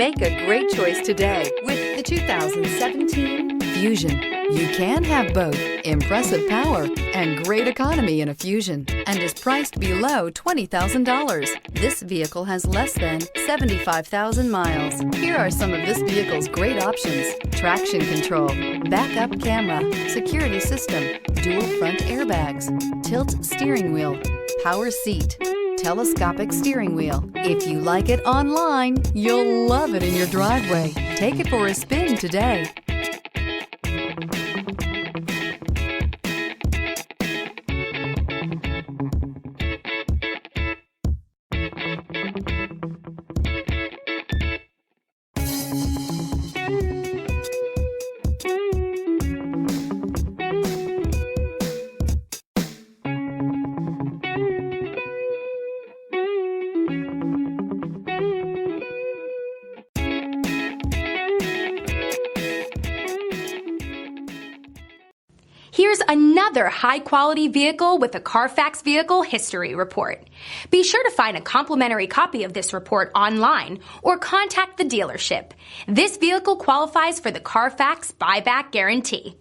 Make a great choice today with the 2017 Fusion. You can have both impressive power and great economy in a Fusion and is priced below $20,000. This vehicle has less than 75,000 miles. Here are some of this vehicle's great options: traction control, backup camera, security system, dual front airbags, tilt steering wheel, power seat, telescopic steering wheel. If you like it online, you'll love it in your driveway. Take it for a spin today. Here's another high-quality vehicle with a Carfax Vehicle History Report. Be sure to find a complimentary copy of this report online or contact the dealership. This vehicle qualifies for the Carfax Buyback Guarantee.